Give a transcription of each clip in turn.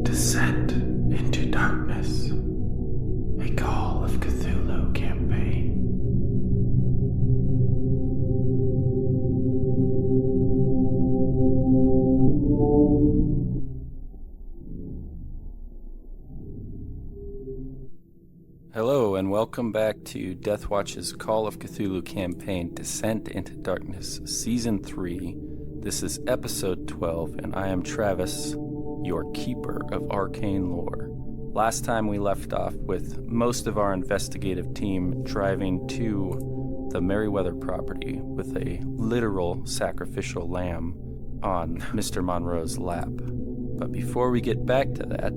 Descent into Darkness, a Call of Cthulhu campaign. Hello and welcome back to Deathwatch's Call of Cthulhu campaign, Descent into Darkness, Season 3. This is Episode 12, and I am Travis, your keeper of arcane lore. Last time we left off with most of our investigative team driving to the Merriweather property with a literal sacrificial lamb on Mr. Monroe's lap. But before we get back to that,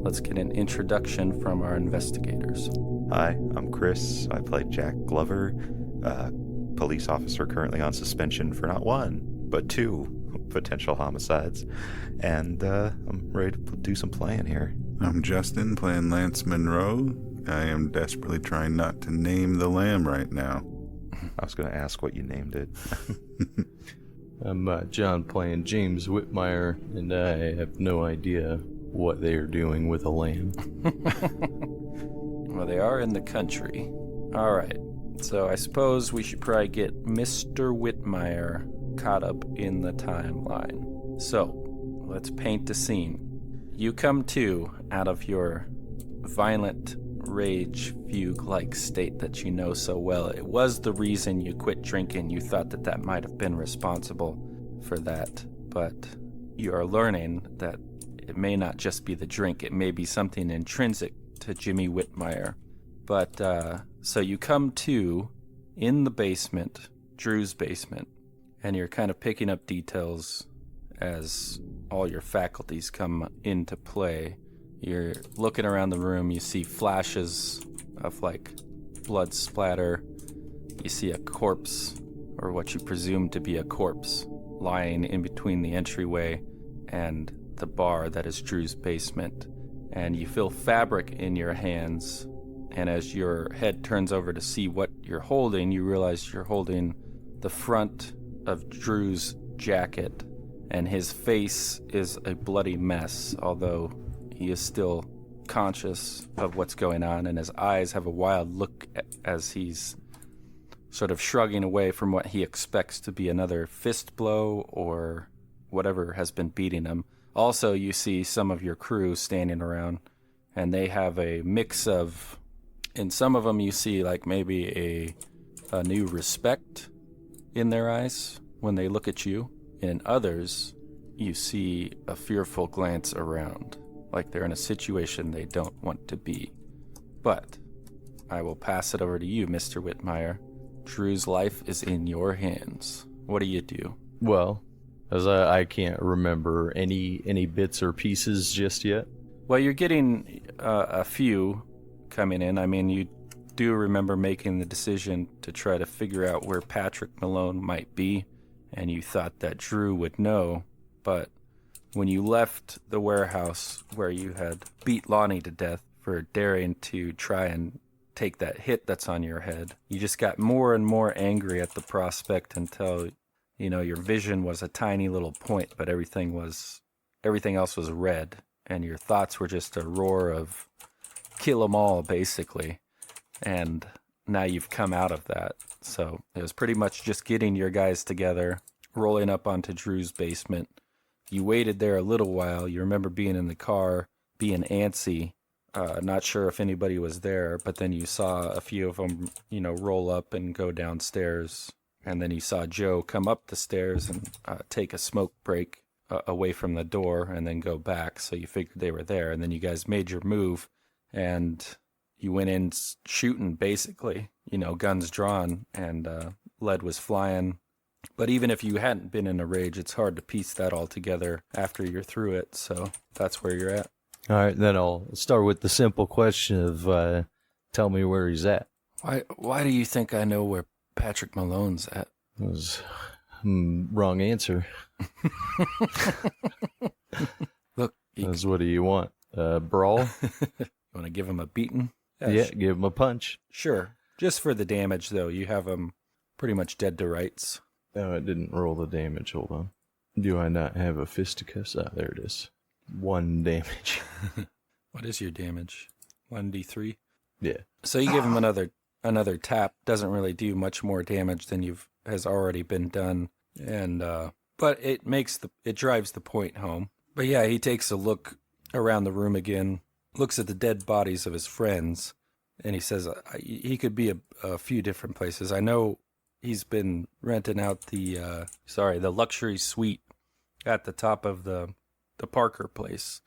let's get an introduction from our investigators. Hi, I'm Chris. I play Jack Glover, police officer currently on suspension for not one, but two potential homicides. And I'm ready to do some playing here. I'm Justin, playing Lance Monroe. I am desperately trying not to name the lamb right now. I was going to ask what you named it. I'm John, playing James Whitmire, and I have no idea what they are doing with a lamb. Well, they are in the country. All right, so I suppose we should probably get Mr. Whitmire caught up in the timeline. So, let's paint a scene. You come to out of your violent rage fugue-like state that you know so well. It was the reason you quit drinking. You thought that that might have been responsible for that, but you are learning that it may not just be the drink. It may be something intrinsic to Jimmy Whitmire. But, so you come to in the basement, Drew's basement, and you're kind of picking up details as all your faculties come into play. You're looking around the room, you see flashes of, like, blood splatter. You see a corpse, or what you presume to be a corpse, lying in between the entryway and the bar that is Drew's basement. And you feel fabric in your hands, and as your head turns over to see what you're holding, you realize you're holding the front of Drew's jacket, and his face is a bloody mess, although he is still conscious of what's going on, and his eyes have a wild look as he's sort of shrugging away from what he expects to be another fist blow or whatever has been beating him. Also, you see some of your crew standing around, and they have a mix of, in some of them you see like maybe a new respect in their eyes when they look at you. In others, you see a fearful glance around, like they're in a situation they don't want to be. But I will pass it over to you, Mr. Whitmire. Drew's life is in your hands. What do you do? Well, as I can't remember any bits or pieces just yet. Well, you're getting a few coming in. I mean, you do remember making the decision to try to figure out where Patrick Malone might be, and you thought that Drew would know, but when you left the warehouse where you had beat Lonnie to death for daring to try and take that hit that's on your head, you just got more and more angry at the prospect until, you know, your vision was a tiny little point, but everything else was red, and your thoughts were just a roar of kill 'em all, basically. And now you've come out of that. So it was pretty much just getting your guys together, rolling up onto Drew's basement. You waited there a little while. You remember being in the car, being antsy, not sure if anybody was there, but then you saw a few of them, you know, roll up and go downstairs. And then you saw Joe come up the stairs and take a smoke break away from the door and then go back. So you figured they were there. And then you guys made your move and you went in shooting, basically, you know, guns drawn, and lead was flying. But even if you hadn't been in a rage, it's hard to piece that all together after you're through it. So that's where you're at. All right, then I'll start with the simple question of tell me where he's at. Why do you think I know where Patrick Malone's at? That was wrong answer. Look, That's what do you want? Brawl? You want to give him a beating? Yeah, give him a punch. Sure. Just for the damage, though. You have him pretty much dead to rights. No, it didn't roll the damage. Hold on. Do I not have a fisticuffs? Ah, there it is. 1 damage. What is your damage? 1d3? Yeah. So you give him another tap. Doesn't really do much more damage than has already been done. And but it drives the point home. But yeah, he takes a look around the room again, looks at the dead bodies of his friends, and he says he could be a few different places. I know he's been renting out the luxury suite at the top of the Parker place.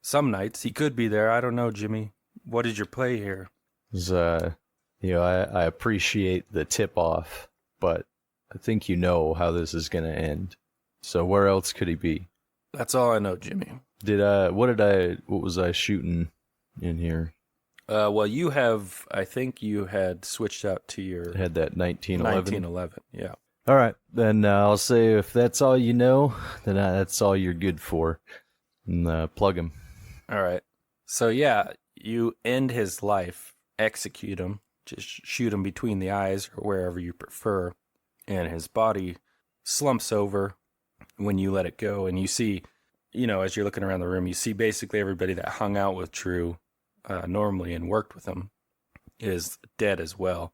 Some nights he could be there. I don't know, Jimmy. What is your play here? I appreciate the tip off, but I think you know how this is going to end. So where else could he be? That's all I know, Jimmy. What was I shooting in here? Well, I think you had switched out to your... Had that 1911? 1911, yeah. All right, then I'll say if that's all you know, then that's all you're good for. And plug him. All right. So, yeah, you end his life, execute him, just shoot him between the eyes or wherever you prefer, and his body slumps over when you let it go. And you see, as you're looking around the room, you see basically everybody that hung out with Drew normally and worked with him is dead as well.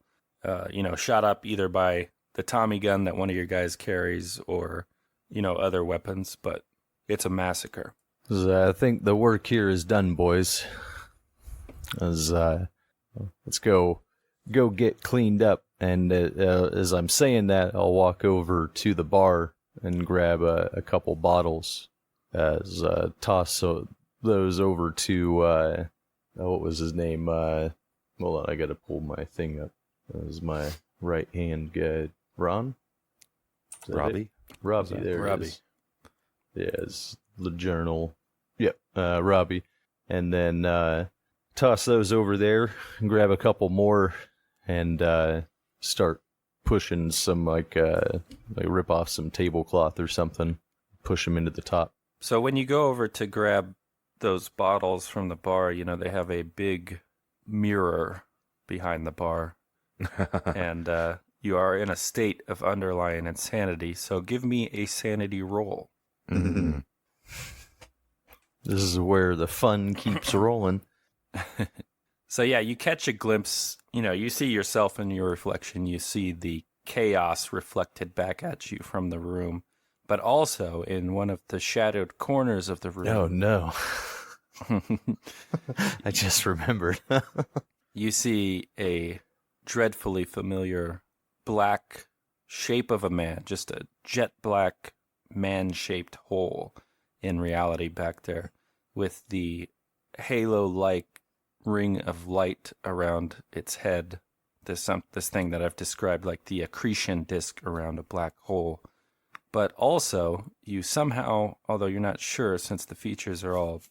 Shot up either by the Tommy gun that one of your guys carries or, other weapons, but it's a massacre. I think the work here is done, boys. Let's go get cleaned up. And as I'm saying that, I'll walk over to the bar and grab a couple bottles. Toss those over to what was his name? Hold on, I gotta pull my thing up. That was my right hand guy. Ron? Robbie? Robbie, there Robbie. it is. Yeah, it's the journal. Yep, Robbie. And then toss those over there and grab a couple more and start pushing some like rip off some tablecloth or something, push them into the top. So when you go over to grab those bottles from the bar, they have a big mirror behind the bar. And you are in a state of underlying insanity. So give me a sanity roll. Mm-hmm. This is where the fun keeps rolling. So yeah, you catch a glimpse, you see yourself in your reflection. You see the chaos reflected back at you from the room. But also in one of the shadowed corners of the room. Oh, no. I just remembered. You see a dreadfully familiar black shape of a man, just a jet black man-shaped hole in reality back there with the halo-like ring of light around its head. This thing that I've described like the accretion disk around a black hole. But also, you somehow, although you're not sure since the features are all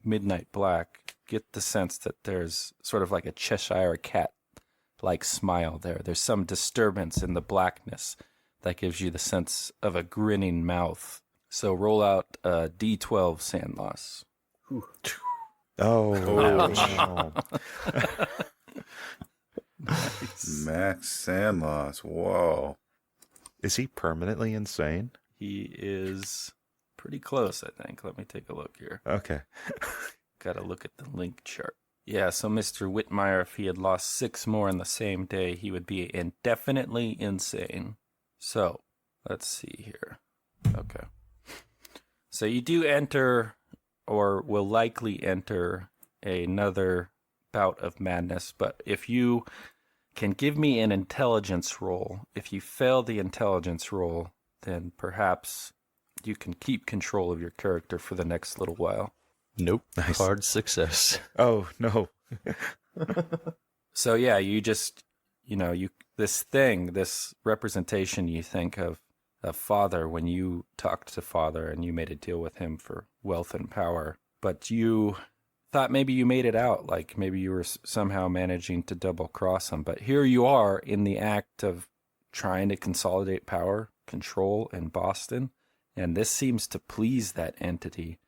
midnight black, get the sense that there's sort of like a Cheshire cat-like smile there. There's some disturbance in the blackness that gives you the sense of a grinning mouth. So roll out a D12 sand loss. Oh. Nice. Max sand loss. Whoa. Is he permanently insane? He is pretty close, I think. Let me take a look here. Okay. Got to look at the link chart. Yeah, so Mr. Whitmire, if he had lost 6 more in the same day, he would be indefinitely insane. So, let's see here. Okay. So you do enter, or will likely enter, another bout of madness, but if you can give me an intelligence roll, if you fail the intelligence roll, then perhaps you can keep control of your character for the next little while. Nope. Nice. Hard success. Oh, no. So yeah, you just, this representation you think of Father when you talked to Father and you made a deal with him for wealth and power, but you thought maybe you made it out, like maybe you were somehow managing to double cross him. But here you are in the act of trying to consolidate power, control in Boston, and this seems to please that entity.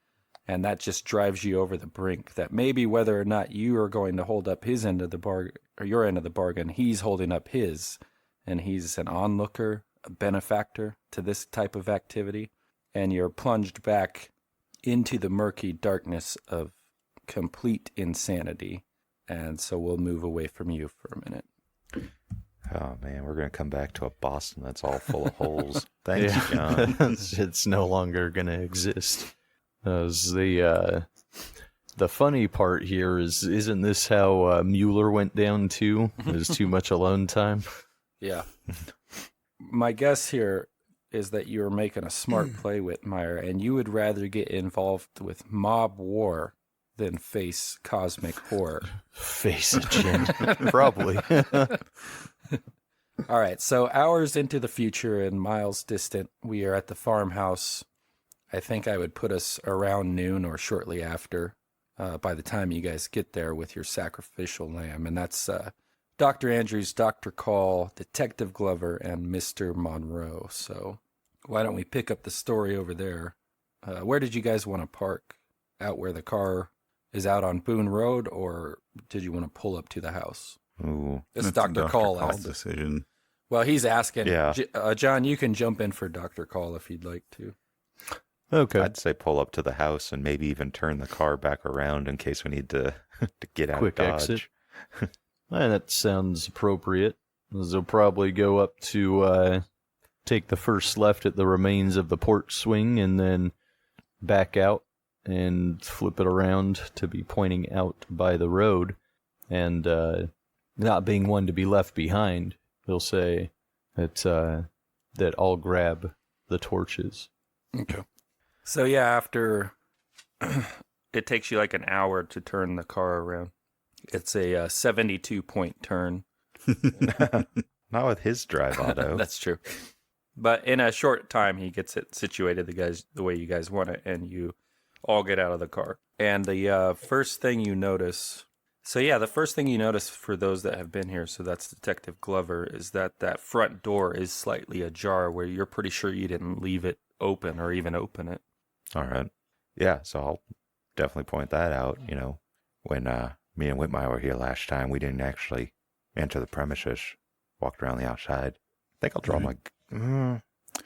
And that just drives you over the brink that maybe whether or not you are going to hold up his end of the bargain, or your end of the bargain, he's holding up his. And he's an onlooker, a benefactor to this type of activity. And you're plunged back into the murky darkness of complete insanity. And so we'll move away from you for a minute. Oh, man, we're going to come back to a Boston that's all full of holes. Thanks, John. It's no longer going to exist. The funny part here isn't this how Mueller went down too? There's too much alone time. Yeah. My guess here is that you're making a smart play, Whitmire, and you would rather get involved with mob war than face cosmic horror. Face it, Jim. Probably. All right, so hours into the future and miles distant, we are at the farmhouse. I think I would put us around noon or shortly after by the time you guys get there with your sacrificial lamb. And that's Dr. Andrews, Dr. Call, Detective Glover, and Mr. Monroe. So why don't we pick up the story over there? Where did you guys want to park? Out where the car is out on Boone Road, or did you want to pull up to the house? Ooh. It's That's a Dr. Call. decision. Well, he's asking. Yeah. John, you can jump in for Dr. Call if you'd like to. Okay. I'd say pull up to the house and maybe even turn the car back around in case we need to get out Quick of Dodge. exit. That sounds appropriate. They'll probably go up to take the first left at the remains of the porch swing and then back out and flip it around to be pointing out by the road. And not being one to be left behind, he'll say that I'll grab the torches. Okay. So yeah, after it takes you like an hour to turn the car around. It's a 72-point turn. Not with his drive auto. That's true. But in a short time, he gets it situated the way you guys want it, and you all get out of the car. And the first thing you notice... So yeah, the first thing you notice for those that have been here, so that's Detective Glover, is that front door is slightly ajar where you're pretty sure you didn't leave it open or even open it. All right. Yeah, so I'll definitely point that out. You know, when me and Whitmire were here last time, we didn't actually enter the premises, walked around the outside. I think I'll draw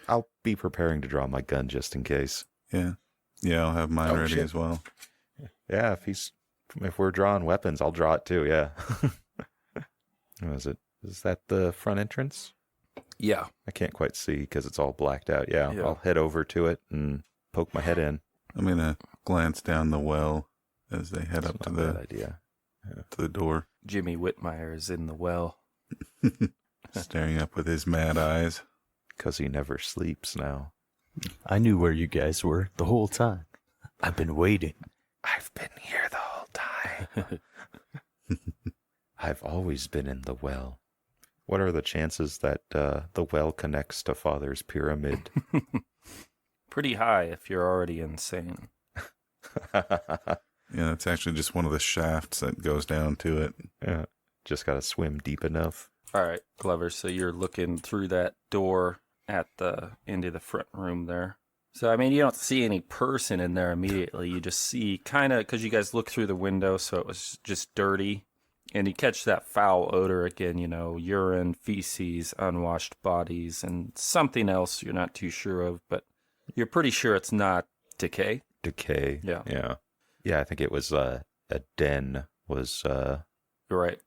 I'll be preparing to draw my gun just in case. Yeah. Yeah, I'll have mine ready shit. as well. Yeah, if we're drawing weapons, I'll draw it too, yeah. Is that the front entrance? Yeah. I can't quite see because it's all blacked out. Yeah, Yeah. I'll head over to it and poke my head in. I'm going to glance down the well as they head That's up to not a bad the idea. to the door, Jimmy Whitmire is in the well. staring up with his mad eyes. Because he never sleeps now. I knew where you guys were the whole time. I've been waiting. I've been here the whole time. I've always been in the well. What are the chances that the well connects to Father's pyramid? Pretty high if you're already insane. Yeah, it's actually just one of the shafts that goes down to it. Yeah, just got to swim deep enough. All right, Glover, so you're looking through that door at the end of the front room there. So, I mean, you don't see any person in there immediately. You just see kind of, because you guys look through the window, so it was just dirty. And you catch that foul odor again, you know, urine, feces, unwashed bodies, and something else you're not too sure of, but you're pretty sure it's not decay. Decay. Yeah. Yeah, I think it was a den was... You're right.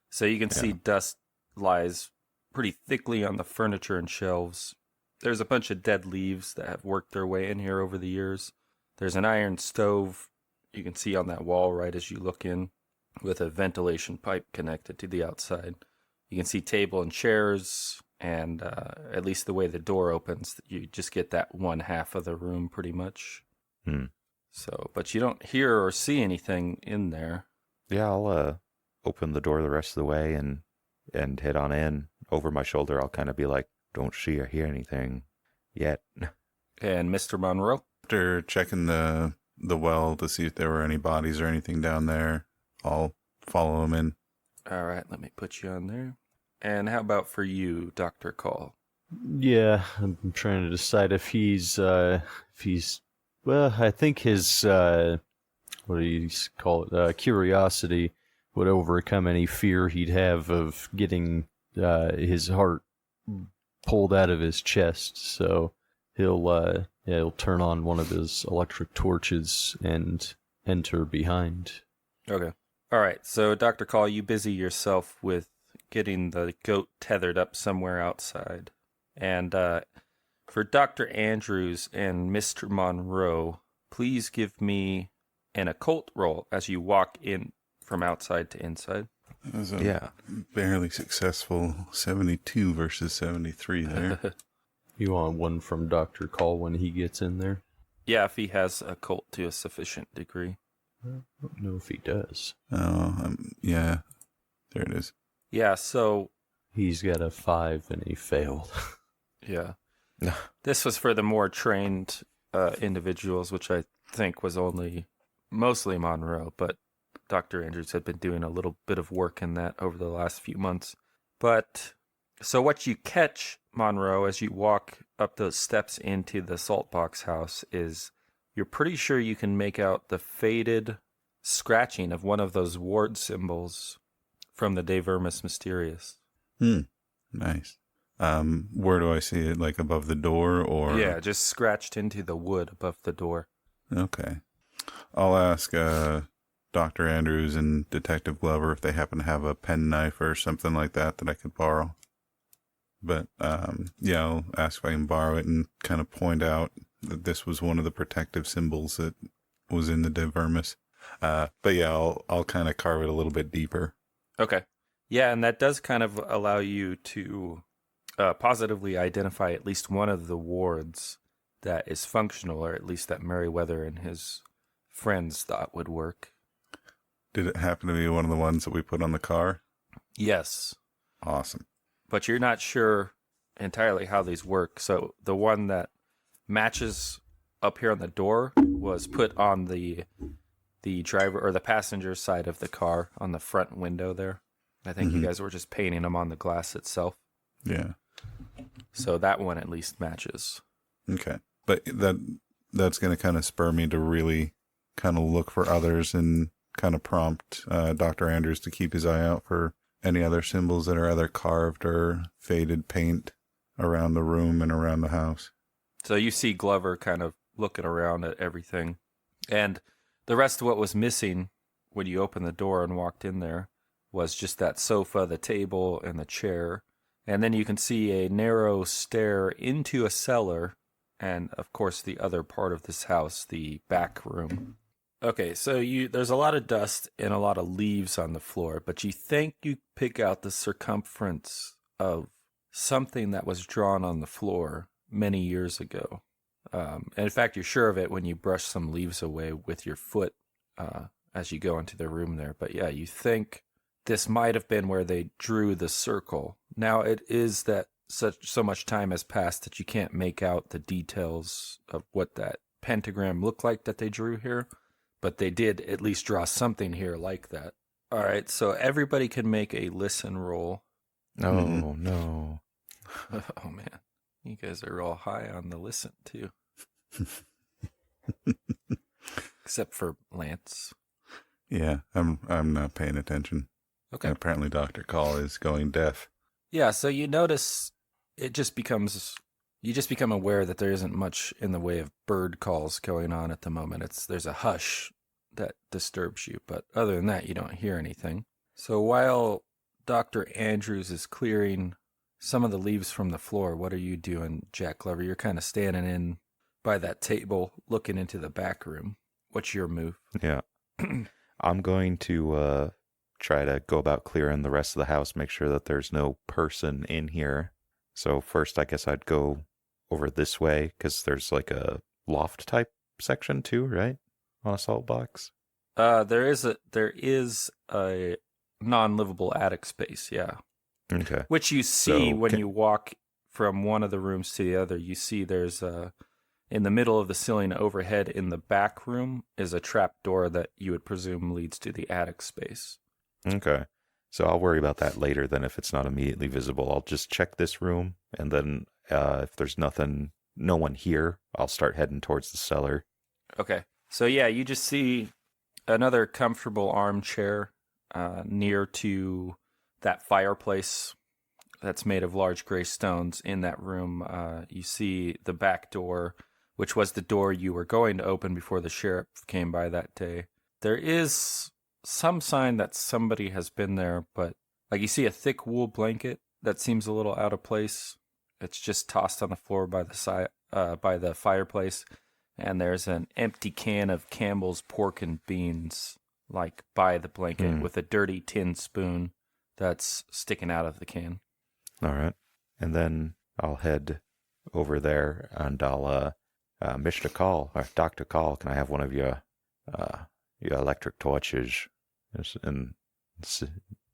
So you can see dust lies pretty thickly on the furniture and shelves. There's a bunch of dead leaves that have worked their way in here over the years. There's an iron stove you can see on that wall right as you look in with a ventilation pipe connected to the outside. You can see table and chairs, and at least the way the door opens, you just get that one half of the room pretty much. So, but you don't hear or see anything in there. Yeah, I'll open the door the rest of the way and head on in. Over my shoulder, I'll kind of be like, don't hear anything yet. And Mr. Monroe? After checking the the well to see if there were any bodies or anything down there. I'll follow him in. All right, let me put you on there. And how about for you, Dr. Call? Yeah, I'm trying to decide if he's well, I think his what do you call it? Curiosity would overcome any fear he'd have of getting his heart pulled out of his chest. So he'll turn on one of his electric torches and enter behind. Okay. All right, so Dr. Call, you busy yourself with getting the goat tethered up somewhere outside. And for Dr. Andrews and Mr. Monroe, please give me an occult roll as you walk in from outside to inside. That was a barely successful 72 versus 73 there. You want one from Dr. Call when he gets in there? Yeah, if he has occult to a sufficient degree. I don't know if he does. Oh, yeah. There it is. Yeah, so... He's got a 5 and he failed. Yeah. This was for the more trained individuals, which I think was mostly Monroe, but Dr. Andrews had been doing a little bit of work in that over the last few months. But, so what you catch, Monroe, as you walk up those steps into the Saltbox house is you're pretty sure you can make out the faded scratching of one of those ward symbols from the De Vermis Mysterious. Nice. Where do I see it? Like above the door or? Yeah, just scratched into the wood above the door. Okay. I'll ask Dr. Andrews and Detective Glover if they happen to have a penknife or something like that I could borrow. But, yeah, I'll ask if I can borrow it and kind of point out that this was one of the protective symbols that was in the De Vermis. But yeah, I'll kind of carve it a little bit deeper. Okay. Yeah, and that does kind of allow you to positively identify at least one of the wards that is functional, or at least that Merriweather and his friends thought would work. Did it happen to be one of the ones that we put on the car? Yes. Awesome. But you're not sure entirely how these work. So the one that matches up here on the door was put on the driver or the passenger side of the car on the front window there. I think you guys were just painting them on the glass itself. Yeah. So that one at least matches. Okay. But that's going to kind of spur me to really kind of look for others and kind of prompt Dr. Andrews to keep his eye out for any other symbols that are either carved or faded paint around the room and around the house. So you see Glover kind of looking around at everything. And the rest of what was missing when you opened the door and walked in there was just that sofa, the table, and the chair. And then you can see a narrow stair into a cellar and, of course, the other part of this house, the back room. Okay, so there's a lot of dust and a lot of leaves on the floor, but you think you pick out the circumference of something that was drawn on the floor many years ago. And in fact, you're sure of it when you brush some leaves away with your foot as you go into the room there. But yeah, you think this might have been where they drew the circle. Now, it is that so much time has passed that you can't make out the details of what that pentagram looked like that they drew here. But they did at least draw something here like that. All right, so everybody can make a listen roll. Oh, no. Oh, man. You guys are all high on the listen, too. Except for Lance. Yeah, I'm not paying attention. Okay. And apparently Dr. Call is going deaf. Yeah, so you notice you just become aware that there isn't much in the way of bird calls going on at the moment. There's a hush that disturbs you, but other than that, you don't hear anything. So while Dr. Andrews is clearing some of the leaves from the floor, what are you doing, Jack Glover? You're kind of standing in by that table, looking into the back room. What's your move? Yeah. I'm going to try to go about clearing the rest of the house, make sure that there's no person in here. So first, I guess I'd go over this way, because there's like a loft type section too, right? On a salt box. There is a non-livable attic space, yeah. Okay. Which you see So, when you walk from one of the rooms to the other. You see there's In the middle of the ceiling overhead in the back room is a trap door that you would presume leads to the attic space. Okay. So I'll worry about that later then if it's not immediately visible. I'll just check this room, and then if there's no one here, I'll start heading towards the cellar. Okay. So yeah, you just see another comfortable armchair near to that fireplace that's made of large gray stones in that room. You see the back door, which was the door you were going to open before the sheriff came by that day. There is some sign that somebody has been there, but like you see a thick wool blanket that seems a little out of place. It's just tossed on the floor by the fireplace, and there's an empty can of Campbell's pork and beans like by the blanket with a dirty tin spoon that's sticking out of the can. All right. And then I'll head over there, and I'll Mr. Call, or Dr. Call, can I have one of your electric torches? And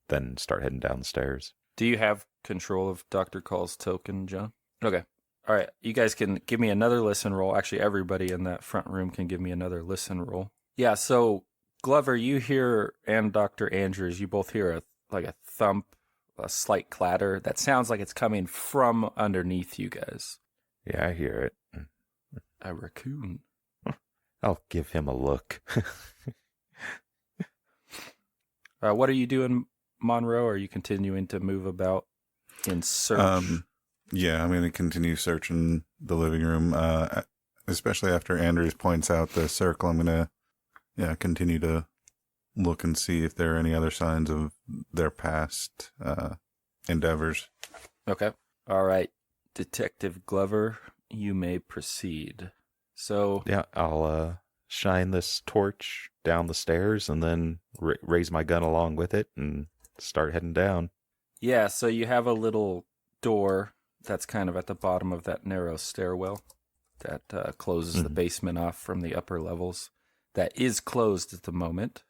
then start heading down the stairs. Do you have control of Dr. Call's token, John? Okay. All right. You guys can give me another listen roll. Actually, everybody in that front room can give me another listen roll. Yeah, so Glover, you hear, and Dr. Andrews, you both hear a thump, a slight clatter that sounds like it's coming from underneath you guys. Yeah, I hear it. A raccoon. I'll give him a look. What are you doing, Monroe? Are you continuing to move about in search? Yeah, I'm going to continue searching the living room, especially after Andrews points out the circle. I'm going to continue to look and see if there are any other signs of their past endeavors. Okay. All right. Detective Glover, you may proceed. So yeah, I'll shine this torch down the stairs and then raise my gun along with it and start heading down. Yeah, so you have a little door that's kind of at the bottom of that narrow stairwell that closes the basement off from the upper levels. That is closed at the moment.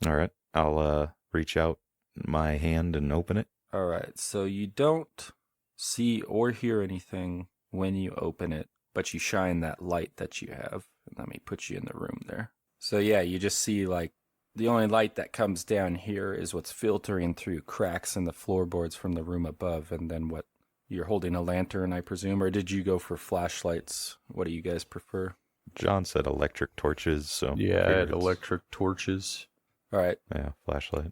All right. I'll reach out my hand and open it. All right. So you don't see or hear anything when you open it, but you shine that light that you have. Let me put you in the room there. So yeah, you just see like the only light that comes down here is what's filtering through cracks in the floorboards from the room above, and then what you're holding a lantern, I presume, or did you go for flashlights? What do you guys prefer? John said electric torches, so yeah, I had electric torches. All right. Yeah, flashlight.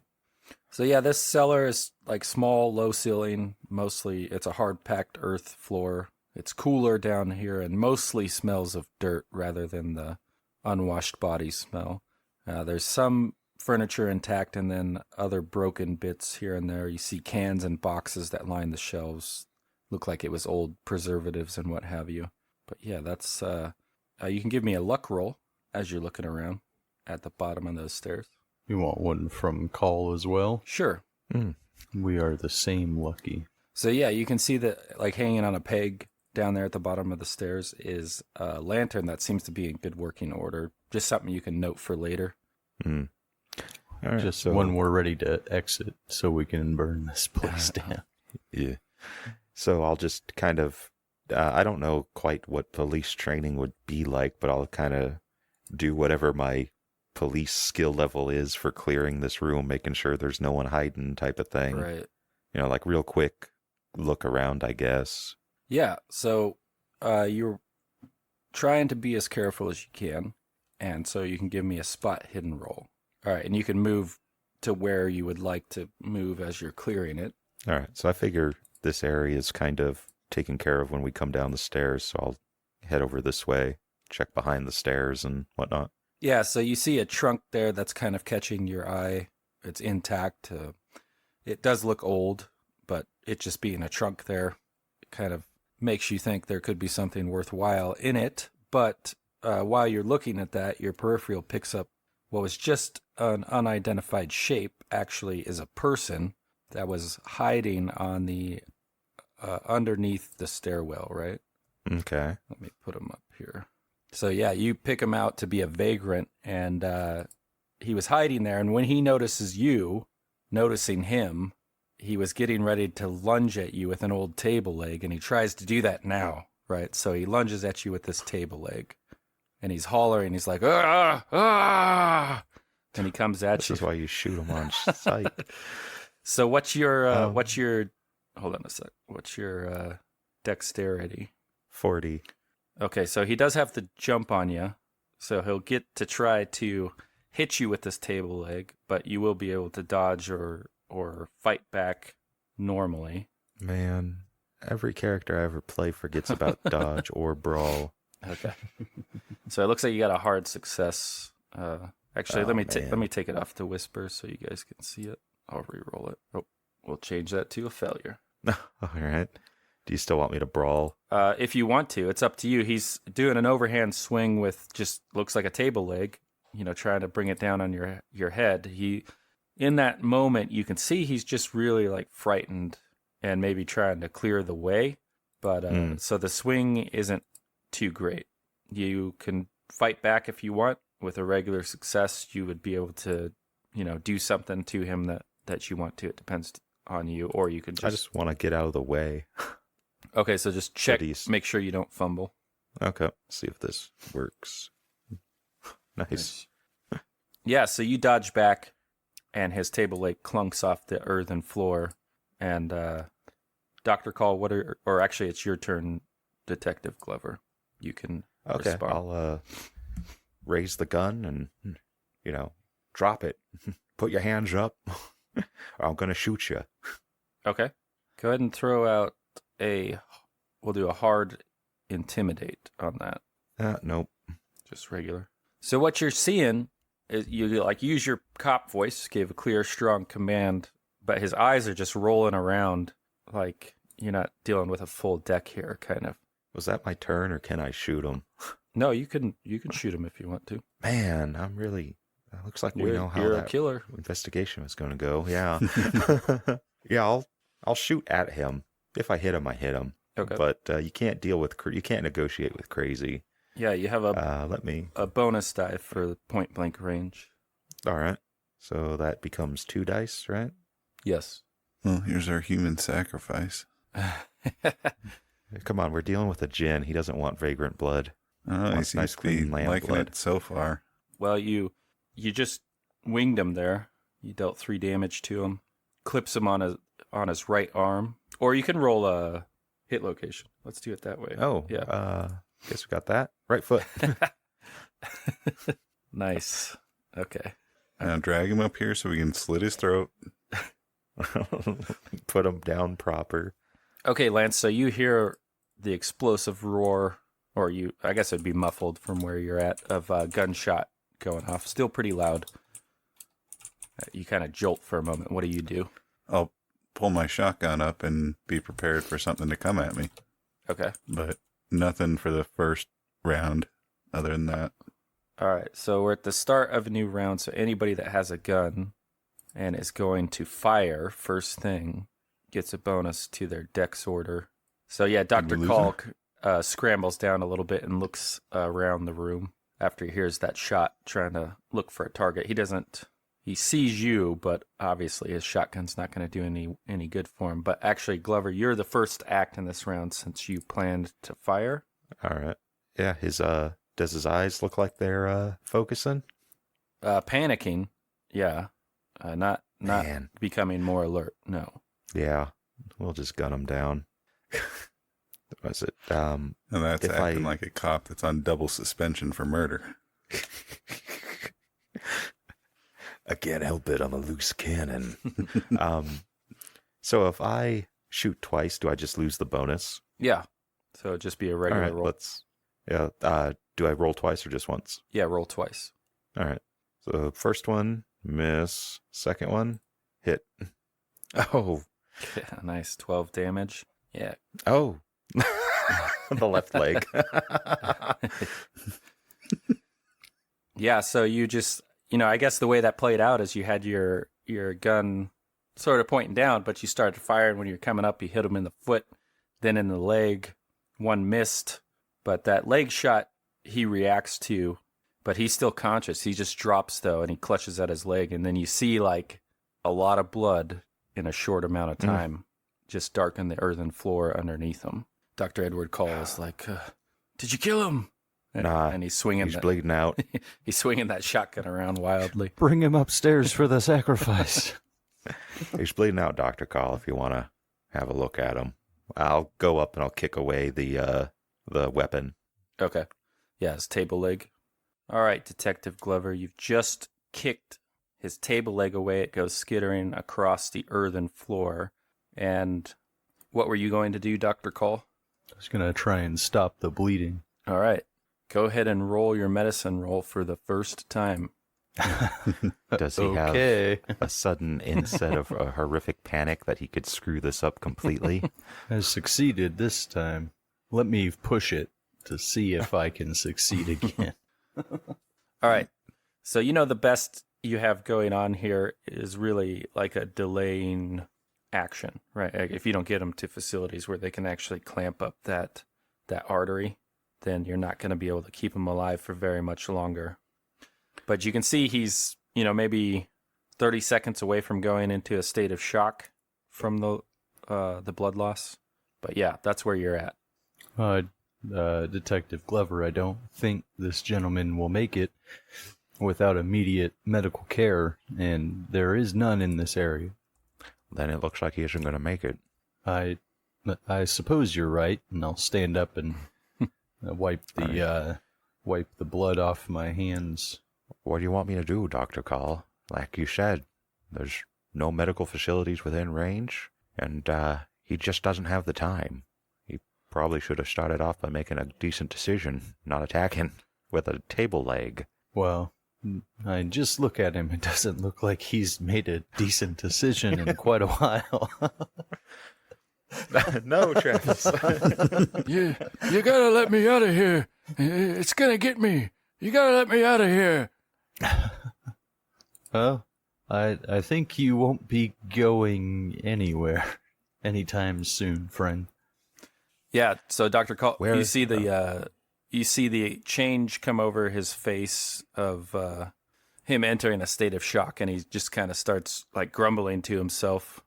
So yeah, this cellar is like small, low ceiling. Mostly, it's a hard packed earth floor. It's cooler down here and mostly smells of dirt rather than the unwashed body smell. There's some furniture intact and then other broken bits here and there. You see cans and boxes that line the shelves. Look like it was old preservatives and what have you. But yeah, that's... you can give me a luck roll as you're looking around at the bottom of those stairs. You want one from Call as well? Sure. We are the same lucky. So yeah, you can see that like hanging on a peg down there at the bottom of the stairs is a lantern that seems to be in good working order. Just something you can note for later. All right, just when we're ready to exit so we can burn this place down. Yeah. So I'll just kind of, I don't know quite what police training would be like, but I'll kind of do whatever my police skill level is for clearing this room, making sure there's no one hiding type of thing. Right. You know, like real quick look around, I guess. Yeah, so you're trying to be as careful as you can, and so you can give me a spot hidden roll. All right, and you can move to where you would like to move as you're clearing it. All right, so I figure this area is kind of taken care of when we come down the stairs, so I'll head over this way, check behind the stairs and whatnot. Yeah, so you see a trunk there that's kind of catching your eye. It's intact. It does look old, but it just being a trunk there kind of makes you think there could be something worthwhile in it. But while you're looking at that, your peripheral picks up what was just an unidentified shape, actually is a person that was hiding on the underneath the stairwell, right? Okay. Let me put him up here. So yeah, you pick him out to be a vagrant, and he was hiding there, and when he notices you, noticing him, he was getting ready to lunge at you with an old table leg, and he tries to do that now. right? So he lunges at you with this table leg, and he's hollering. He's like, ah, ah, and he comes at This you. is why you shoot him on sight. So what's your hold on a sec. What's your dexterity? 40. Okay, so he does have to jump on you. So he'll get to try to hit you with this table leg, but you will be able to dodge or fight back normally. Man, every character I ever play forgets about dodge or brawl. Okay. So it looks like you got a hard success. Actually, let me take it off to whisper so you guys can see it. I'll re-roll it. Oh, we'll change that to a failure. All right. Do you still want me to brawl? If you want to, it's up to you. He's doing an overhand swing with just looks like a table leg, trying to bring it down on your head. In that moment, you can see he's just really like frightened and maybe trying to clear the way. But so the swing isn't too great. You can fight back if you want. With a regular success, you would be able to, do something to him that you want to. It depends on you, or you can I just want to get out of the way. Okay, so just check, make sure you don't fumble. Okay, see if this works. Nice. Yeah, so you dodge back, and his table leg clunks off the earthen floor. And Dr. Call, or actually it's your turn, Detective Glover. You can respond. I'll raise the gun and, drop it. Put your hands up, or I'm going to shoot you. Okay. Go ahead and throw out we'll do a hard intimidate on that. Nope. Just regular. So what you're seeing is you use your cop voice, gave a clear, strong command, but his eyes are just rolling around like you're not dealing with a full deck here, kind of. Was that my turn, or can I shoot him? No, you can shoot him if you want to. Man, looks like we know how you're that a killer. investigation was going to go. Yeah. Yeah, I'll shoot at him. If I hit him, I hit him. Okay. But you can't you can't negotiate with crazy. Yeah, you have a bonus die for the point blank range. All right. So that becomes 2 dice, right? Yes. Well, here's our human sacrifice. Come on, we're dealing with a djinn. He doesn't want vagrant blood. He seems to be liking it so far. Well, you just winged him there. You dealt 3 damage to him. Clips him on his right arm. Or you can roll a hit location. Let's do it that way. Oh, yeah. Guess we got that. Right foot. Nice. Okay. Now drag him up here so we can slit his throat. Put him down proper. Okay, Lance, so you hear the explosive roar, or I guess it'd be muffled from where you're at, of a gunshot going off. Still pretty loud. You kind of jolt for a moment. What do? I'll pull my shotgun up and be prepared for something to come at me. Okay. But nothing for the first round other than that. All right, so we're at the start of a new round, so anybody that has a gun and is going to fire first thing gets a bonus to their dex order. So yeah, Dr. Kalk scrambles down a little bit and looks around the room after he hears that shot, trying to look for a target. He sees you, but obviously his shotgun's not going to do any good for him. But actually, Glover, you're the first act in this round since you planned to fire. All right. Yeah, does his eyes look like they're focusing? Panicking, yeah. Not Man. becoming more alert, no. Yeah, we'll just gun him down. Was it? And that's acting like a cop that's on double suspension for murder. I can't help it. I'm a loose cannon. So if I shoot twice, do I just lose the bonus? Yeah. So it'd just be a regular roll. Do I roll twice or just once? Yeah, roll twice. All right. So first one, miss. Second one, hit. Oh. Yeah, nice. 12 damage. Yeah. Oh. The left leg. Yeah, so you just, I guess the way that played out is you had your gun sort of pointing down, but you started firing when you're coming up. You hit him in the foot, then in the leg. One missed, but that leg shot he reacts to, but he's still conscious. He just drops, though, and he clutches at his leg, and then you see, like, a lot of blood in a short amount of time just darken the earthen floor underneath him. Dr. Edward Call is like, did you kill him? Nah, and he's swinging. He's bleeding out. He's swinging that shotgun around wildly. Bring him upstairs for the sacrifice. He's bleeding out, Dr. Call, if you want to have a look at him. I'll go up and I'll kick away the weapon. Okay. Yeah, his table leg. All right, Detective Glover, you've just kicked his table leg away. It goes skittering across the earthen floor. And what were you going to do, Dr. Call? I was going to try and stop the bleeding. All right. Go ahead and roll your medicine roll for the first time. Does he have a sudden inset of a horrific panic that he could screw this up completely? I succeeded this time. Let me push it to see if I can succeed again. All right. So the best you have going on here is really like a delaying action, right? Like if you don't get them to facilities where they can actually clamp up that artery, then you're not going to be able to keep him alive for very much longer. But you can see he's, maybe 30 seconds away from going into a state of shock from the blood loss. But yeah, that's where you're at. Detective Glover, I don't think this gentleman will make it without immediate medical care, and there is none in this area. Then it looks like he isn't going to make it. I suppose you're right, and I'll stand up and wipe the blood off my hands. What do you want me to do, Dr. Call? Like you said, there's no medical facilities within range, and he just doesn't have the time. He probably should have started off by making a decent decision, not attacking with a table leg. Well, I just look at him. It doesn't look like he's made a decent decision in quite a while. No, Travis. You gotta let me out of here. It's gonna get me. You gotta let me out of here. Well, I think you won't be going anywhere anytime soon, friend. Yeah, so Dr. Call, Where you is- see the change come over his face of him entering a state of shock, and he just kind of starts like grumbling to himself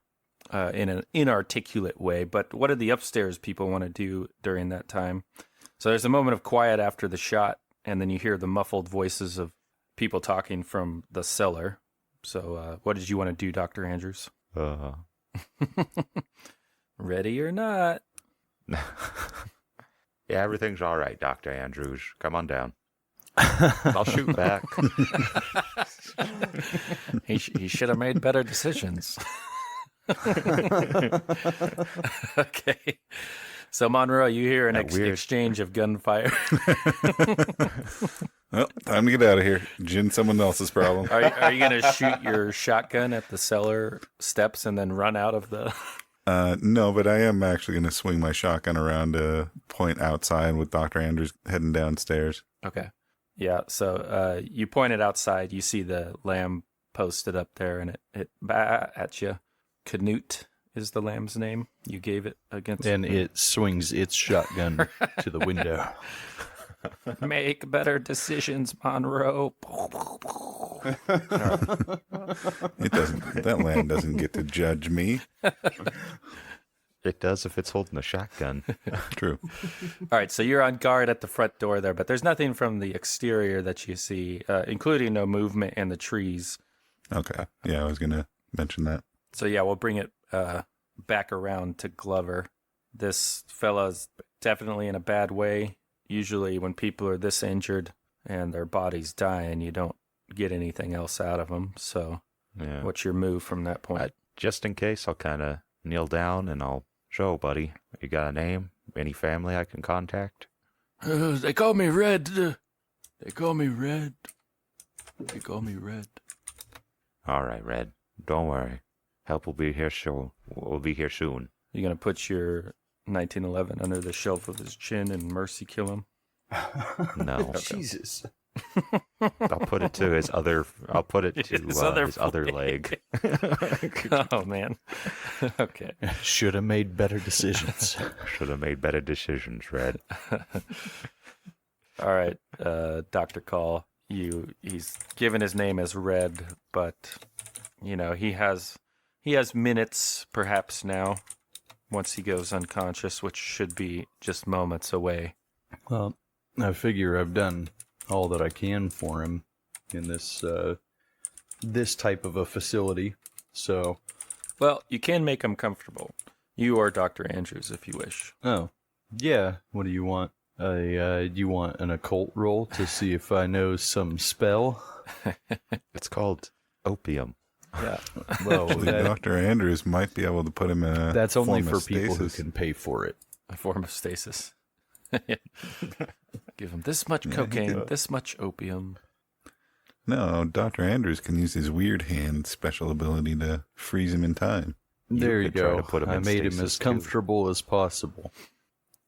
in an inarticulate way. But what did the upstairs people want to do during that time? So there's a moment of quiet after the shot, and then you hear the muffled voices of people talking from the cellar. So what did you want to do, Dr. Andrews? Ready or not? Yeah, everything's all right, Dr. Andrews. Come on down. I'll shoot back. He should have made better decisions. Okay. So, Monroe, you hear an exchange of gunfire. Well, time to get out of here. Gin, someone else's problem. Are you going to shoot your shotgun at the cellar steps and then run out of the... No, but I am actually going to swing my shotgun around to point outside with Dr. Andrews heading downstairs. Okay. Yeah, so you pointed outside. You see the lamb posted up there, and it at you. Canute is the lamb's name. You gave it against... And it swings its shotgun to the window. Make better decisions, Monroe. It doesn't. That lamb doesn't get to judge me. It does if it's holding a shotgun. True. All right, so you're on guard at the front door there, but there's nothing from the exterior that you see, including no movement in the trees. Okay. Yeah, I was going to mention that. So yeah, we'll bring it back around to Glover. This fella's definitely in a bad way. Usually when people are this injured and their body's dying, you don't get anything else out of them. So Yeah. what's your move from that point? Just in case, I'll kind of kneel down and I'll show, buddy. You got a name? Any family I can contact? They call me Red. They call me Red. They call me Red. All right, Red. Don't worry. Help will be here soon. We'll be here soon. You gonna put your 1911 under the shelf of his chin and mercy kill him? No. Jesus. I'll put it to his other. I'll put it to His his other other leg. Oh man. Okay. Should have made better decisions. Should have made better decisions, Red. All right, Dr. Call. He's given his name as Red, but he has minutes perhaps now once he goes unconscious, which should be just moments away. Well, I figure I've done all that I can for him in this type of a facility. So, Well, you can make him comfortable. You or Dr. Andrews, if you wish. oh, yeah. What do you want? You want an occult roll to see if I know some spell? It's called opium. Yeah. Well, Actually, Dr. Andrews might be able to put him in a that's only form for of people who stasis. can pay for it. A form of stasis. Give him this much cocaine, this much opium. No, Dr. Andrews can use his weird hand special ability to freeze him in time. There you could try go. to put him I in made him stasis, as too. comfortable as possible.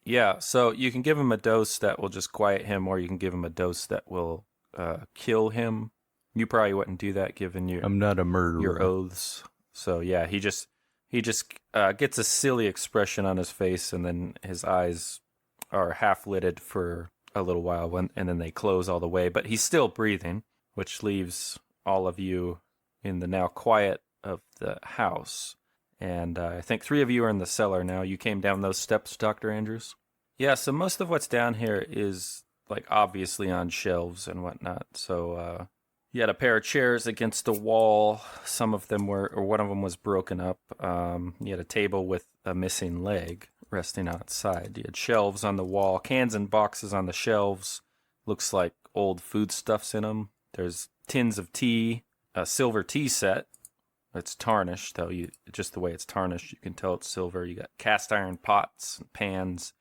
Yeah, so you can give him a dose that will just quiet him, or you can give him a dose that will kill him. You probably wouldn't do that given I'm not a murderer. your oaths. So yeah, he just gets a silly expression on his face, and then his eyes are half lidded for a little while, and then they close all the way. But he's still breathing, which leaves all of you in the now quiet of the house. And I think 3 of you are in the cellar now. You came down those steps, Dr. Andrews? Yeah, so most of what's down here is, like, obviously on shelves and whatnot. So you had a pair of chairs against the wall. Some of them were, or one of them was broken up. You had a table with a missing leg resting on its side. You had shelves on the wall, cans and boxes on the shelves. Looks like old foodstuffs in them. There's tins of tea, a silver tea set. It's tarnished, though. Just the way it's tarnished, you can tell it's silver. You got cast iron pots and pans,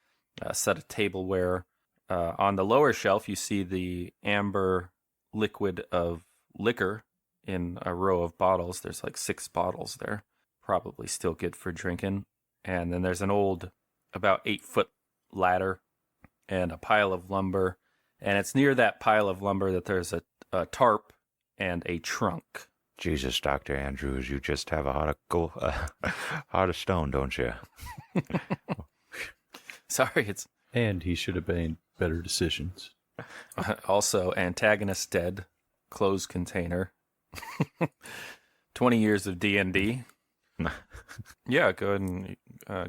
a set of tableware. On the lower shelf, you see the amber liquid of liquor in a row of bottles. There's like 6 bottles there, probably still good for drinking. And then there's an old, about 8-foot ladder and a pile of lumber. And it's near that pile of lumber that there's a tarp and a trunk. Jesus, Dr. Andrews, you just have a heart of stone, don't you? Sorry, it's And he should have made better decisions. also antagonist dead, closed container. 20 years of D&D. Yeah, go ahead and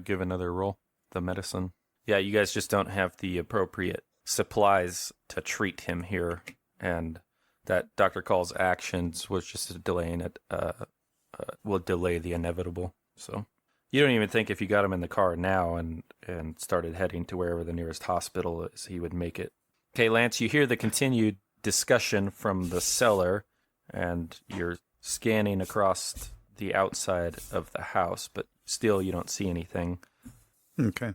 give another roll. The medicine. Yeah, you guys just don't have the appropriate supplies to treat him here, and that Dr. Call's actions was just a delaying it. Will delay the inevitable. So you don't even think if you got him in the car now and started heading to wherever the nearest hospital is, he would make it. Okay, Lance, you hear the continued discussion from the cellar, and you're scanning across the outside of the house, but still you don't see anything. Okay.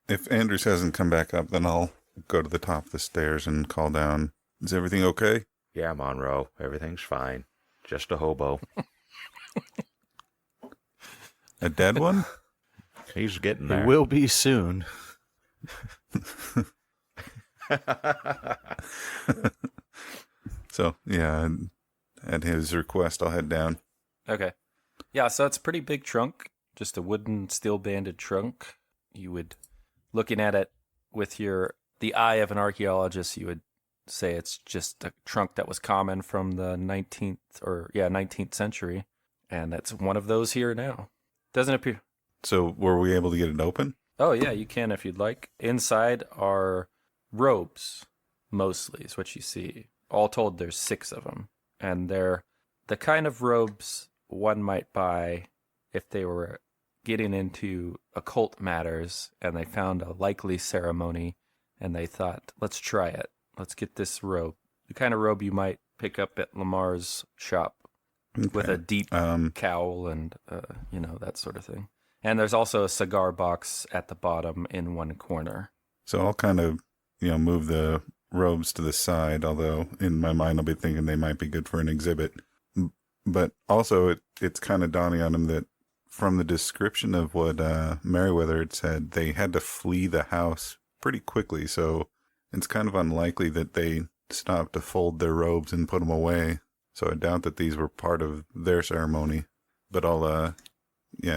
If Andrews hasn't come back up, then I'll go to the top of the stairs and call down. Is everything okay? Yeah, Monroe, everything's fine. Just a hobo. A dead one? He's getting It there. will be soon. So, yeah, at his request, I'll head down. Okay. Yeah, so it's a pretty big trunk, just a wooden steel-banded trunk. You would, looking at it with the eye of an archaeologist, you would say it's just a trunk that was common from the 19th century, and that's one of those here now. Doesn't appear. So, were we able to get it open? Oh yeah, you can if you'd like. Inside are robes, mostly is what you see. All told, there's 6 of them, and they're the kind of robes one might buy if they were getting into occult matters and they found a likely ceremony and they thought, let's try it. Let's get this robe. The kind of robe you might pick up at Lamar's shop with a deep cowl and, that sort of thing. And there's also a cigar box at the bottom in one corner. So I'll kind of, move the robes to the side, although in my mind I'll be thinking they might be good for an exhibit. But also it's kind of dawning on him that from the description of what Merriweather had said, they had to flee the house pretty quickly, so it's kind of unlikely that they stopped to fold their robes and put them away. So I doubt that these were part of their ceremony. But I'll,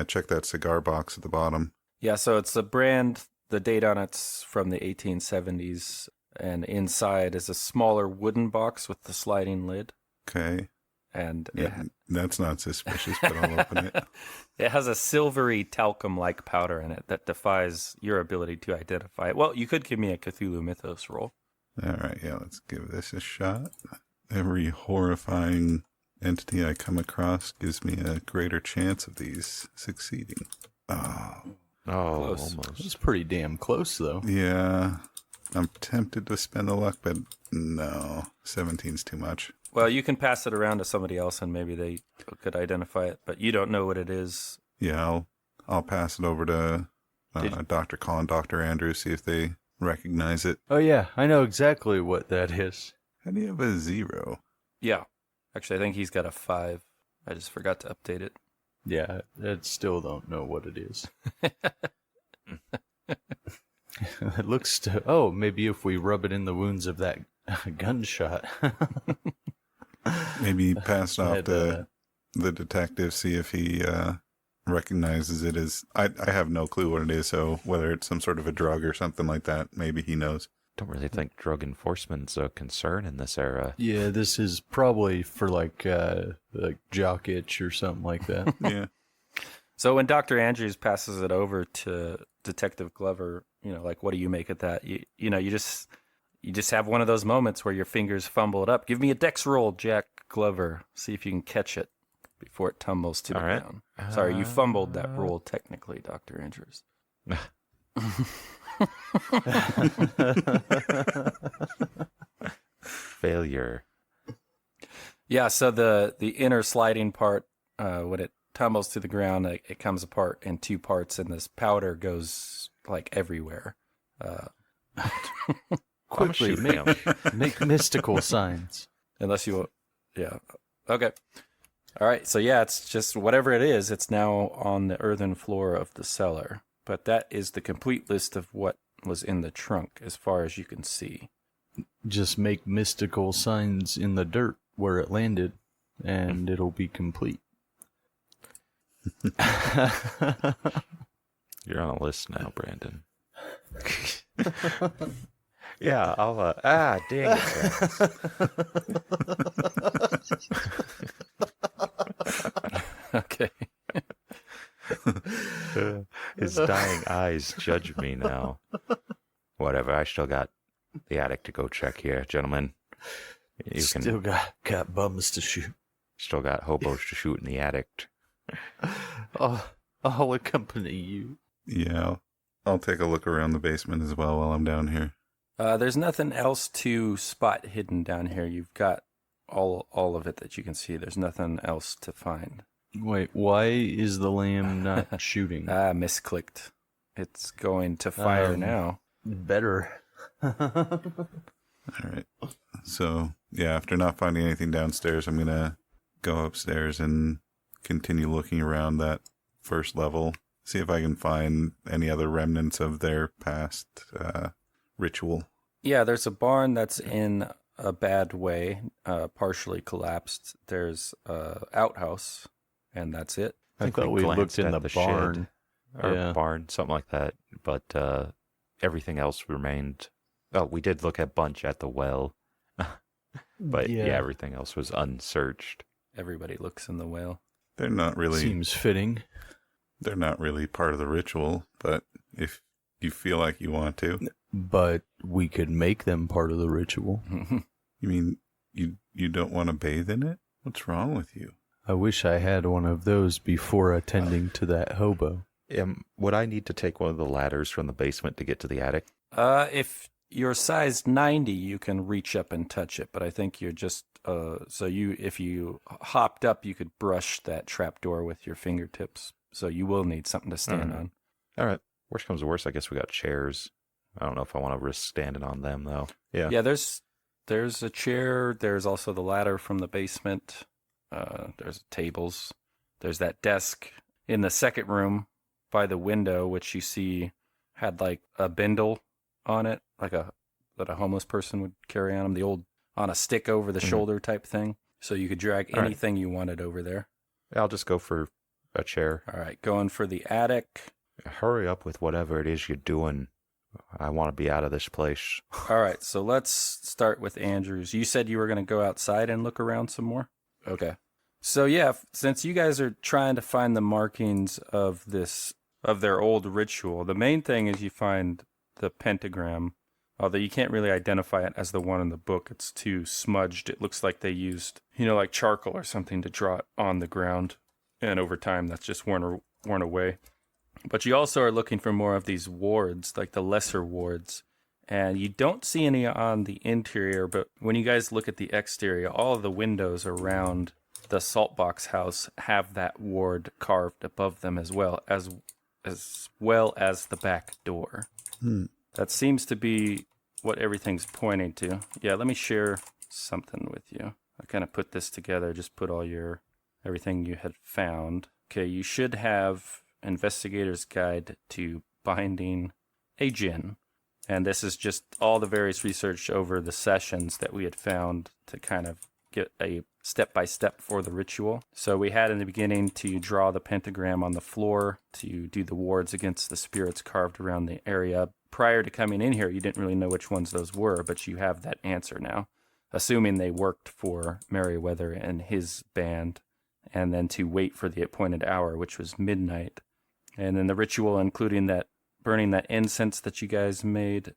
check that cigar box at the bottom. Yeah, so it's a brand, the date on it's from the 1870s, and inside is a smaller wooden box with the sliding lid. Okay. and Yeah, that's not suspicious, but I'll open it. it has a silvery talcum-like powder in it that defies your ability to identify it. Well, you could give me a Cthulhu Mythos roll. All right, yeah, let's give this a shot. Every horrifying entity I come across gives me a greater chance of these succeeding. Oh, Close. Almost. It's pretty damn close, though. yeah. I'm tempted to spend the luck, but no. 17's too much. Well, you can pass it around to somebody else, and maybe they could identify it, but you don't know what it is. Yeah, I'll pass it over to Dr. Colin, Dr. Andrews, see if they recognize it. Oh, yeah, I know exactly what that is. How do you have a 0? Yeah. Actually, I think he's got a 5. I just forgot to update it. Yeah, I still don't know what it is. It looks to... Oh, maybe if we rub it in the wounds of that gunshot. Maybe pass it off Had, to the detective, see if he recognizes it as... I have no clue what it is, so whether it's some sort of a drug or something like that, maybe he knows. Don't really think drug enforcement's a concern in this era. Yeah, this is probably for like jock itch or something like that. Yeah. So when Dr. Andrews passes it over to Detective Glover, like, what do you make of that? You just have one of those moments where your fingers fumble it up. Give me a dex roll, Jack Glover. See if you can catch it before it tumbles to the All right. ground. Sorry, you fumbled that roll technically, Dr. Andrews. Failure. Yeah, so the inner sliding part, when it tumbles to the ground, it comes apart in 2 parts, and this powder goes like everywhere. Quickly, make mystical signs. Unless you, yeah, okay, all right. So yeah, it's just whatever it is. It's now on the earthen floor of the cellar. But that is the complete list of what was in the trunk, as far as you can see. Just make mystical signs in the dirt where it landed, and it'll be complete. You're on a list now, Brandon. Yeah, I'll, dang it. Okay. His dying eyes judge me now. Whatever, I still got the attic to go check here, gentlemen. You Still got bums to shoot. still got hobos to shoot in the attic. I'll accompany you. Yeah, I'll take a look around the basement as well while I'm down here. There's nothing else to spot hidden down here. You've got all of it that you can see. There's nothing else to find. Wait, why is the lamb not shooting? Misclicked. It's going to fire now. Better. All right. So, yeah, after not finding anything downstairs, I'm going to go upstairs and continue looking around that first level, see if I can find any other remnants of their past ritual. Yeah, there's a barn that's in a bad way, partially collapsed. There's a outhouse, and that's it. I thought we looked in the barn. Or Yeah. barn, something like that. But everything else remained. Oh, we did look at Bunch at the well. But yeah, everything else was unsearched. Everybody looks in the well. They're not really Seems fitting. they're not really part of the ritual, but if you feel like you want to. But we could make them part of the ritual. You mean you don't want to bathe in it? What's wrong with you? I wish I had one of those before attending to that hobo. Would I need to take one of the ladders from the basement to get to the attic? If you're size 90, you can reach up and touch it, but I think you're just if you hopped up, you could brush that trapdoor with your fingertips. So you will need something to stand on. All right. Worst comes to worst, I guess we got chairs. I don't know if I want to risk standing on them, though. Yeah. Yeah, there's a chair. There's also the ladder from the basement. There's tables. There's that desk in the second room by the window, which you see had like a bindle on it, like that a homeless person would carry on them, the old on a stick over the shoulder type thing. So you could drag anything you wanted over there. I'll just go for a chair. All right, going for the attic. Hurry up with whatever it is you're doing. I want to be out of this place. All right, so let's start with Andrews. You said you were going to go outside and look around some more? Okay. So yeah, since you guys are trying to find the markings of their old ritual, the main thing is you find the pentagram, although you can't really identify it as the one in the book. It's too smudged. It looks like they used, like charcoal or something to draw it on the ground. And over time, that's just worn away. But you also are looking for more of these wards, like the lesser wards. And you don't see any on the interior, but when you guys look at the exterior, all of the windows around the Saltbox house have that ward carved above them as well as the back door. That seems to be what everything's pointing to. Yeah, let me share something with you. I kind of put this together, just put everything you had found. Okay, you should have Investigator's Guide to Binding a Djinn. And this is just all the various research over the sessions that we had found to kind of get a step-by-step for the ritual. So we had in the beginning to draw the pentagram on the floor, to do the wards against the spirits carved around the area. Prior to coming in here, you didn't really know which ones those were, but you have that answer now, assuming they worked for Merriweather and his band, and then to wait for the appointed hour, which was midnight. And then the ritual, including that burning that incense that you guys made,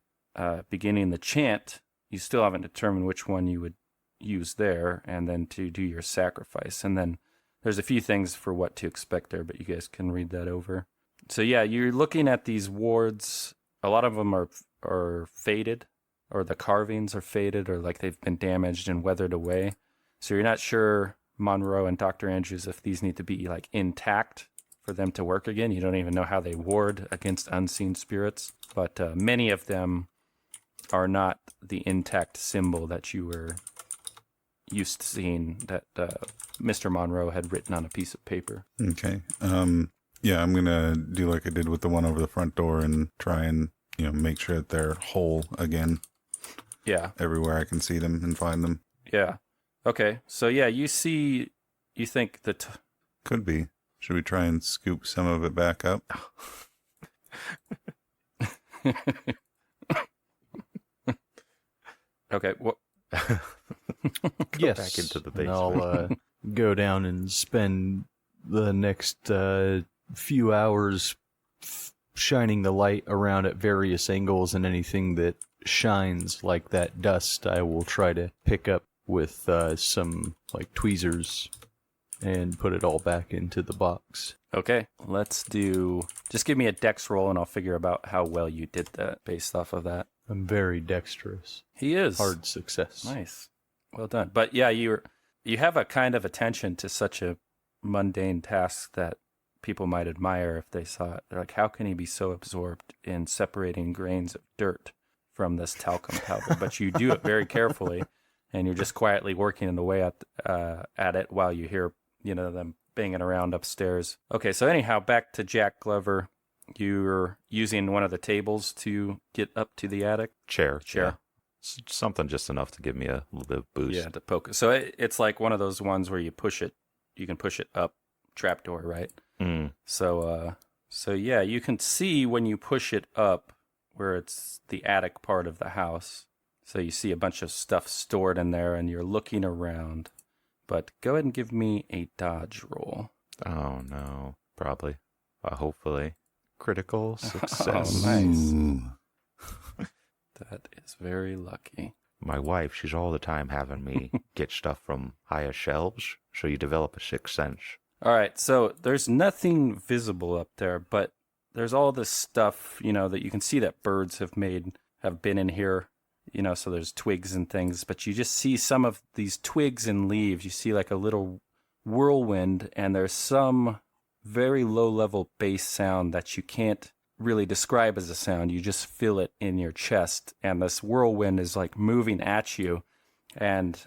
beginning the chant, you still haven't determined which one you would use there, and then to do your sacrifice. And then there's a few things for what to expect there, but you guys can read that over. So yeah, you're looking at these wards. A lot of them are faded, or the carvings are faded, or like they've been damaged and weathered away. So you're not sure, Monroe and Dr. Andrews, if these need to be like intact for them to work again. You don't even know how they ward against unseen spirits, but many of them are not the intact symbol that you were used to seeing, that Mr. Monroe had written on a piece of paper. Okay. Yeah, I'm going to do like I did with the one over the front door and try and, make sure that they're whole again. Yeah. Everywhere I can see them and find them. Yeah. Okay. So yeah, you think that... Could be. Should we try and scoop some of it back up? Okay. What? Yes. Back into the And basement. I'll go down and spend the next few hours shining the light around at various angles, and anything that shines like that dust I will try to pick up with some like tweezers and put it all back into the box. Okay. Just give me a dex roll and I'll figure about how well you did that based off of that. I'm very dexterous. He is. Hard success. Nice. Well done. But yeah, you have a kind of attention to such a mundane task that people might admire if they saw it. They're like, how can he be so absorbed in separating grains of dirt from this talcum powder? But you do it very carefully, and you're just quietly working away at it while you hear, them banging around upstairs. Okay, so anyhow, back to Jack Glover. You're using one of the tables to get up to the attic? Chair. Chair. Something just enough to give me a little bit of boost. Yeah, to poke. So it's like one of those ones where you can push it up, trapdoor, right? Mm. So yeah, you can see when you push it up where it's the attic part of the house. So you see a bunch of stuff stored in there, and you're looking around. But go ahead and give me a dodge roll. Oh, no. Probably. Hopefully. Critical success. Oh, nice. Ooh. That is very lucky. My wife, she's all the time having me get stuff from higher shelves, so you develop a sixth sense. All right, so there's nothing visible up there, but there's all this stuff, that you can see that birds have been in here, so there's twigs and things, but you just see some of these twigs and leaves. You see like a little whirlwind, and there's some very low-level bass sound that you can't really describe as a sound. You just feel it in your chest, and this whirlwind is like moving at you, and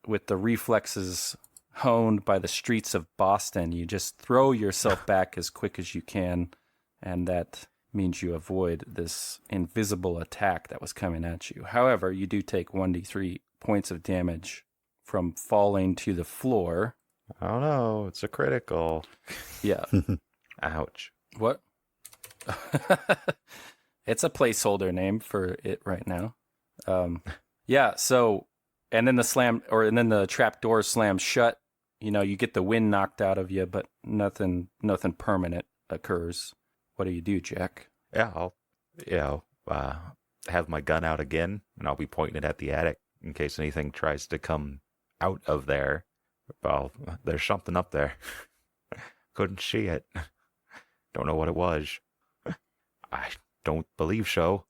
with the reflexes honed by the streets of Boston, you just throw yourself back as quick as you can, and that means you avoid this invisible attack that was coming at you. However, you do take 1d3 points of damage from falling to the floor. Oh no, it's a critical. Yeah. Ouch. What? It's a placeholder name for it right now. Yeah, so and then the trap door slams shut, you get the wind knocked out of you, but nothing permanent occurs. What do you do, Jack? Yeah, I'll have my gun out again, and I'll be pointing it at the attic in case anything tries to come out of there. Well, there's something up there. Couldn't see it. Don't know what it was. I don't believe so.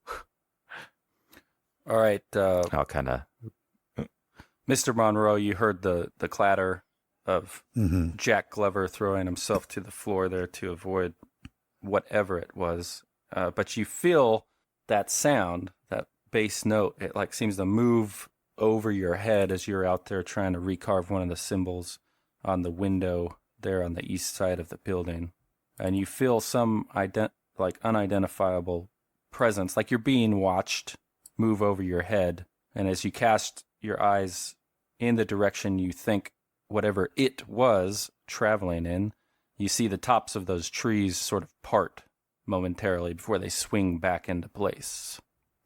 All right, I'll kind of... Mr. Monroe, you heard the clatter of Mm-hmm. Jack Glover throwing himself to the floor there to avoid whatever it was. But you feel that sound, that bass note, it like seems to move over your head as you're out there trying to recarve one of the symbols on the window there on the east side of the building. And you feel some unidentifiable presence, like you're being watched, move over your head. And as you cast your eyes in the direction you think whatever it was traveling in, you see the tops of those trees sort of part momentarily before they swing back into place.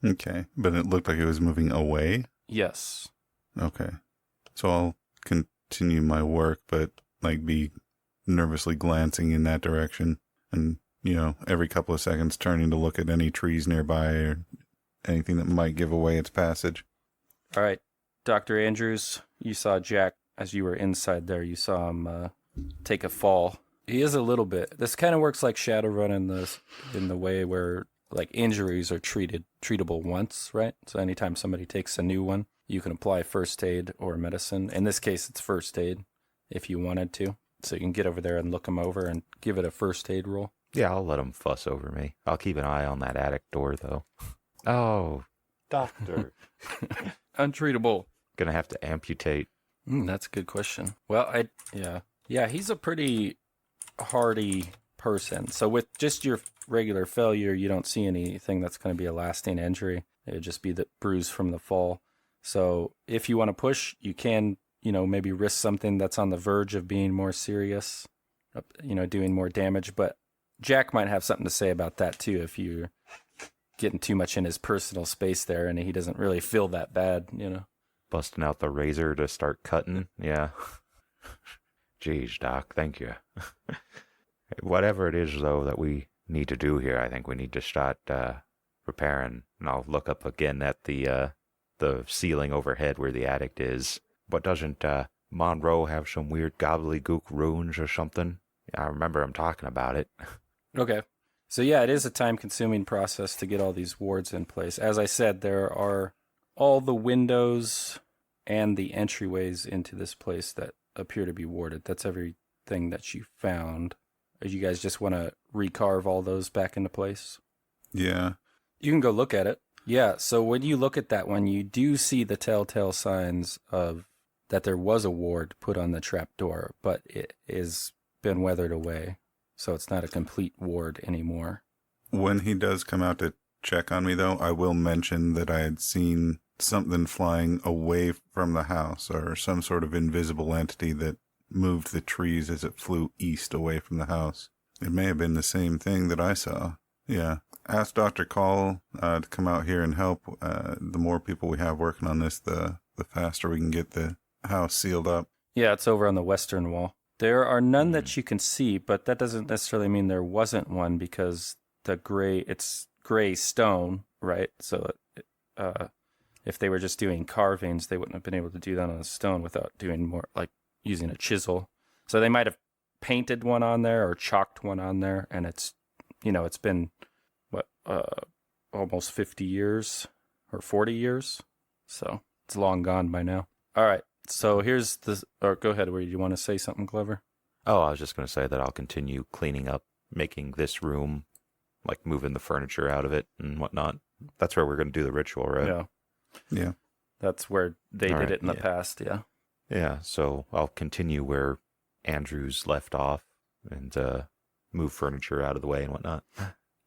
Okay, but it looked like it was moving away? Yes. Okay. So I'll continue my work, but be nervously glancing in that direction and, every couple of seconds turning to look at any trees nearby or anything that might give away its passage. All right. Dr. Andrews, you saw Jack as you were inside there. You saw him take a fall. He is a little bit. This kind of works like Shadowrun in the way where injuries are treatable once, right? So anytime somebody takes a new one, you can apply first aid or medicine. In this case, it's first aid if you wanted to. So you can get over there and look him over and give it a first aid roll. Yeah, I'll let him fuss over me. I'll keep an eye on that attic door, though. Oh, doctor. Untreatable. Gonna have to amputate. That's a good question. Well, yeah, he's a pretty hardy person. So with just your regular failure, you don't see anything that's going to be a lasting injury. It would just be the bruise from the fall. So if you want to push, you can, maybe risk something that's on the verge of being more serious, doing more damage. But Jack might have something to say about that too if you're getting too much in his personal space there and he doesn't really feel that bad, Busting out the razor to start cutting. Yeah. Jeez, Doc, thank you. Whatever it is, though, that we need to do here, I think we need to start repairing. And I'll look up again at the ceiling overhead where the attic is. But doesn't Monroe have some weird gobbledygook runes or something? I remember him talking about it. Okay. So yeah, it is a time-consuming process to get all these wards in place. As I said, there are all the windows and the entryways into this place that appear to be warded. That's everything that you found. You guys just want to recarve all those back into place? Yeah. You can go look at it. Yeah, so when you look at that one, you do see the telltale signs of that there was a ward put on the trap door, but it has been weathered away. So it's not a complete ward anymore. When he does come out to check on me, though, I will mention that I had seen something flying away from the house or some sort of invisible entity that moved the trees as it flew east away from the house. It may have been the same thing that I saw. Yeah. Ask Dr. Call to come out here and help. The more people we have working on this, the faster we can get the house sealed up. Yeah, it's over on the western wall. There are none that you can see, but that doesn't necessarily mean there wasn't one because it's gray stone, right? So if they were just doing carvings, they wouldn't have been able to do that on the stone without doing more, like using a chisel. So they might have painted one on there or chalked one on there, and it's been, almost 50 years or 40 years. So it's long gone by now. All right. So here's go ahead. Where you want to say something, Glover? Oh, I was just going to say that I'll continue cleaning up, making this room, like moving the furniture out of it and whatnot. That's where we're going to do the ritual, right? Yeah. Yeah. That's where they did it in the past, yeah. Yeah, so I'll continue where Andrews left off and move furniture out of the way and whatnot.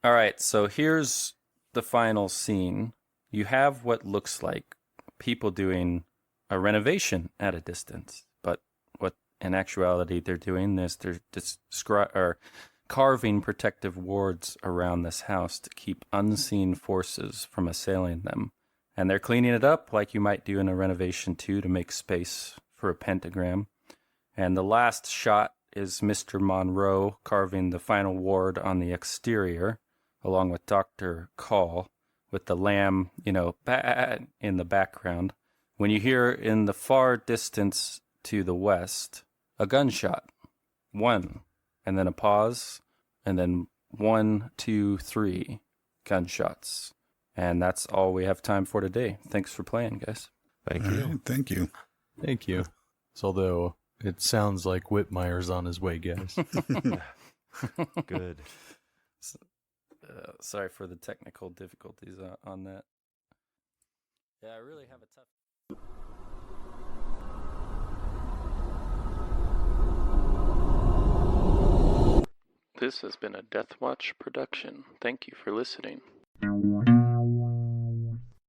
All right, so here's the final scene. You have what looks like people doing a renovation at a distance, but what in actuality they're doing is they're carving protective wards around this house to keep unseen forces from assailing them. And they're cleaning it up like you might do in a renovation too, to make space for a pentagram. And the last shot is Mr. Monroe carving the final ward on the exterior, along with Dr. Call, with the lamb, bat in the background. When you hear in the far distance to the west, a gunshot. 1, and then a pause, and then 1, 2, 3 gunshots. And that's all we have time for today. Thanks for playing, guys. Thank All you. right, thank you. Thank you. So, although it sounds like Whitmire's on his way, guys. Good. Sorry for the technical difficulties on that. Yeah, I really have a tough... This has been a Deathwatch production. Thank you for listening.